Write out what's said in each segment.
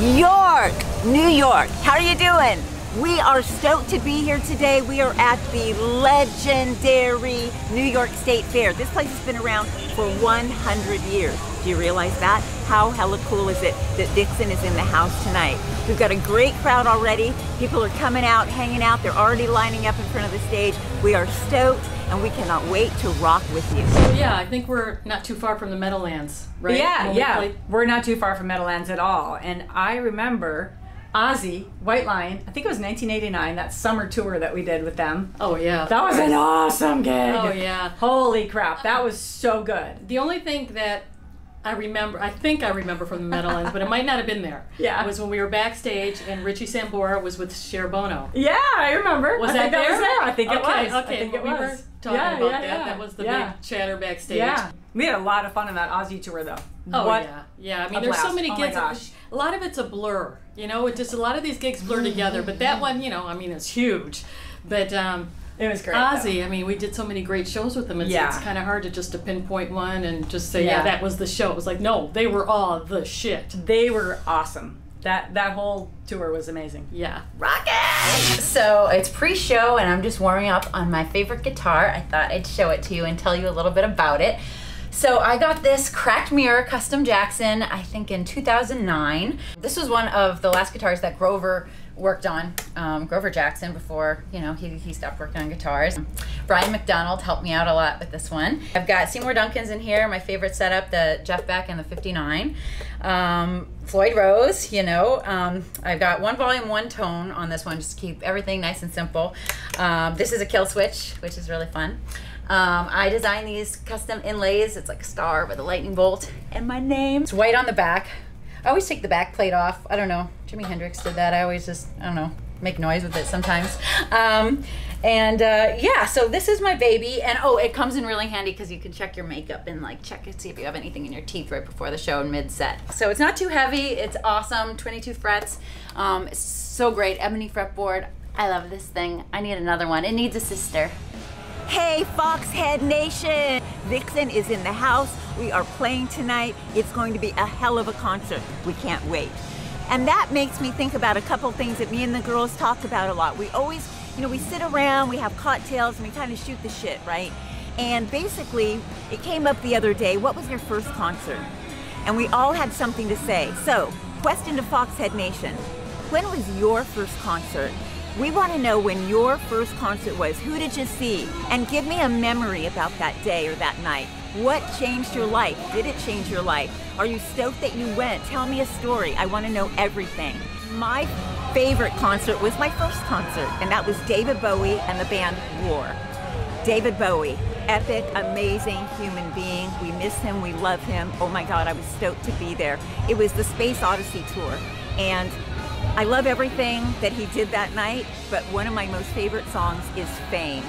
York, New York. How are you doing? We are stoked to be here today. We are at the legendary New York State Fair. This place has been around for 100 years. Do you realize that? How hella cool is it that Vixen is in the house tonight? We've got a great crowd already. People are coming out, hanging out. They're already lining up in front of the stage. We are stoked and we cannot wait to rock with you. So yeah, I think we're not too far from the Meadowlands, right? Yeah, we're not too far from Meadowlands at all. And I remember Ozzy, White Line, I think it was 1989, that summer tour that we did with them. Oh yeah. That was an awesome gig. Oh yeah. Holy crap, that was so good. The only thing that I think I remember from the Meadowlands, but it might not have been there. Yeah. Was when we were backstage and Richie Sambora was with Cher Bono. Yeah, I remember. Was that there? I think it was. Okay, I think it we was. were talking about that. That was the big chatter backstage. Yeah. We had a lot of fun on that Ozzy tour though. Oh what yeah. I mean, there's so many gigs. Oh my gosh. A lot of it's a blur. You know, it just a lot of these gigs blur together. But that one, you know, I mean, it's huge. But it was great. Ozzy, though. I mean, we did so many great shows with them. It's kind of hard to pinpoint one and just say, yeah, that was the show. It was like, no, they were all the shit. They were awesome. That whole tour was amazing. Yeah. Rock it! So it's pre-show and I'm just warming up on my favorite guitar. I thought I'd show it to you and tell you a little bit about it. So I got this cracked mirror custom Jackson, I think in 2009. This was one of the last guitars that Grover worked on, Grover Jackson, before, you know, he stopped working on guitars. Brian McDonald helped me out a lot with this one. I've got Seymour Duncan's in here, my favorite setup, the Jeff Beck and the 59. Floyd Rose, you know. I've got 1 volume, 1 tone on this one, just to keep everything nice and simple. This is a kill switch, which is really fun. I designed these custom inlays. It's like a star with a lightning bolt and my name. It's white on the back. I always take the back plate off. I don't know, Jimi Hendrix did that. I always just, I don't know, make noise with it sometimes. Yeah, so this is my baby. And oh, it comes in really handy because you can check your makeup and like check it, see if you have anything in your teeth right before the show and mid-set. So it's not too heavy, it's awesome, 22 frets. It's so great, ebony fretboard. I love this thing. I need another one. It needs a sister. Hey, Foxhead Nation! Vixen is in the house. We are playing tonight. It's going to be a hell of a concert. We can't wait. And that makes me think about a couple things that me and the girls talk about a lot. We always, you know, we sit around, we have cocktails, and we kind of shoot the shit, right? And basically, it came up the other day, what was your first concert? And we all had something to say. So, question to Foxhead Nation. When was your first concert? We want to know when your first concert was. Who did you see? And give me a memory about that day or that night. What changed your life? Did it change your life? Are you stoked that you went? Tell me a story. I want to know everything. My favorite concert was my first concert, and that was David Bowie and the band War. David Bowie, epic, amazing human being. We miss him, we love him. Oh my God, I was stoked to be there. It was the Space Odyssey tour, and I love everything that he did that night, but one of my most favorite songs is Fame.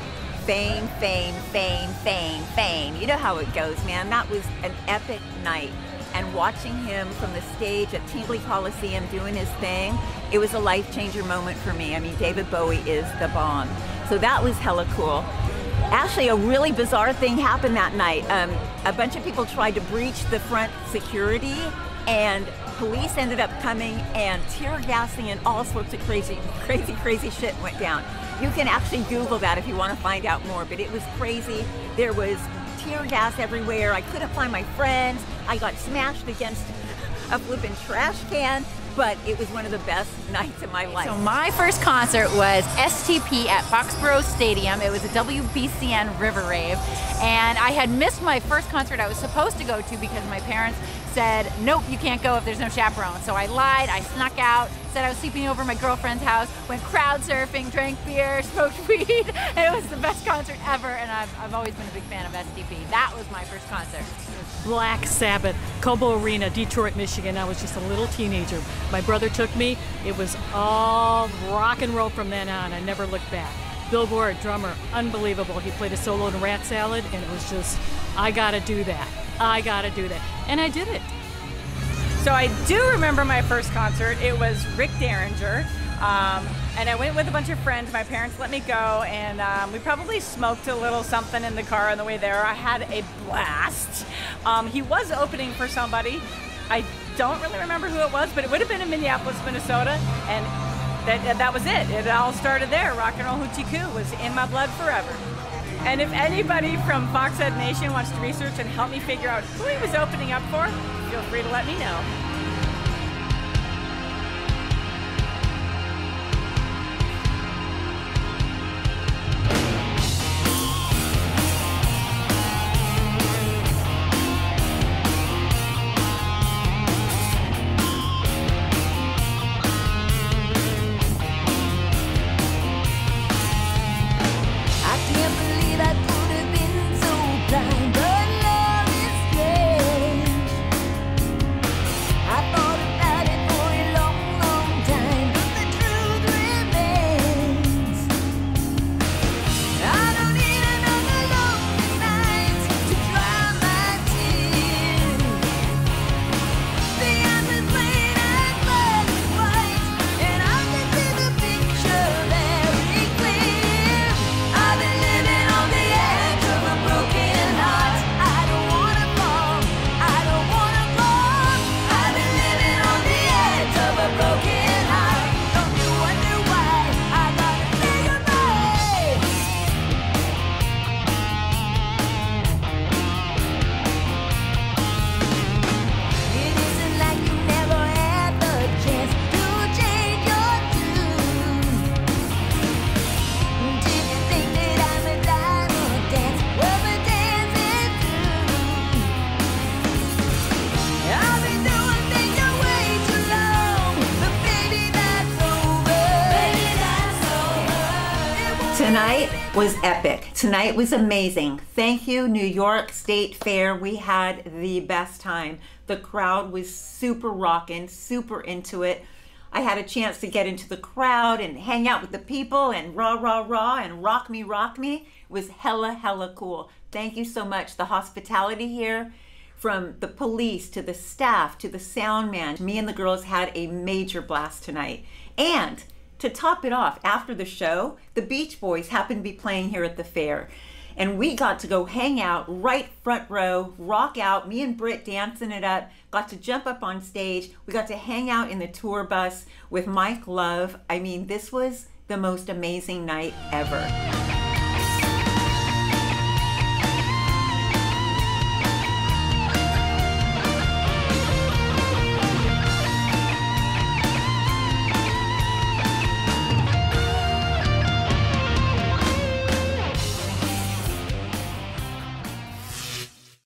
Fame, fame, fame, fame, fame. You know how it goes, man. That was an epic night. And watching him from the stage at Tingley Coliseum doing his thing, it was a life changer moment for me. I mean, David Bowie is the bomb. So that was hella cool. Actually, a really bizarre thing happened that night. A bunch of people tried to breach the front security, and police ended up coming and tear gassing and all sorts of crazy shit went down. You can actually Google that if you want to find out more, but it was crazy. There was tear gas everywhere. I couldn't find my friends. I got smashed against a flippin' trash can, but it was one of the best nights of my life. So my first concert was STP at Foxborough Stadium. It was a WBCN River Rave, and I had missed my first concert I was supposed to go to because my parents said, nope, you can't go if there's no chaperone. So I lied, I snuck out, said I was sleeping over at my girlfriend's house, went crowd surfing, drank beer, smoked weed, and it was the best concert ever, and I've always been a big fan of STP. That was my first concert. Black Sabbath, Cobo Arena, Detroit, Michigan. I was just a little teenager. My brother took me. It was all rock and roll from then on. I never looked back. Bill Ward, drummer, unbelievable. He played a solo in Rat Salad, and it was just, I gotta do that. I gotta do that. And I did it. So I do remember my first concert. It was Rick Derringer. And I went with a bunch of friends. My parents let me go, and we probably smoked a little something in the car on the way there. I had a blast. He was opening for somebody. I don't really remember who it was, but it would have been in Minneapolis, Minnesota, and that was it. It all started there. Rock and Roll Hoochie Coo was in my blood forever. And if anybody from Foxhead Nation wants to research and help me figure out who he was opening up for, feel free to let me know. Tonight was epic. Tonight was amazing. Thank you, New York State Fair. We had the best time. The crowd was super rockin', super into it. I had a chance to get into the crowd and hang out with the people and rah, rah, rah, and rock me, rock me. It was hella, hella cool. Thank you so much. The hospitality here, from the police to the staff to the sound man. Me and the girls had a major blast tonight. And to top it off, after the show, the Beach Boys happened to be playing here at the fair. And we got to go hang out right front row, rock out, me and Britt dancing it up, got to jump up on stage. We got to hang out in the tour bus with Mike Love. I mean, this was the most amazing night ever.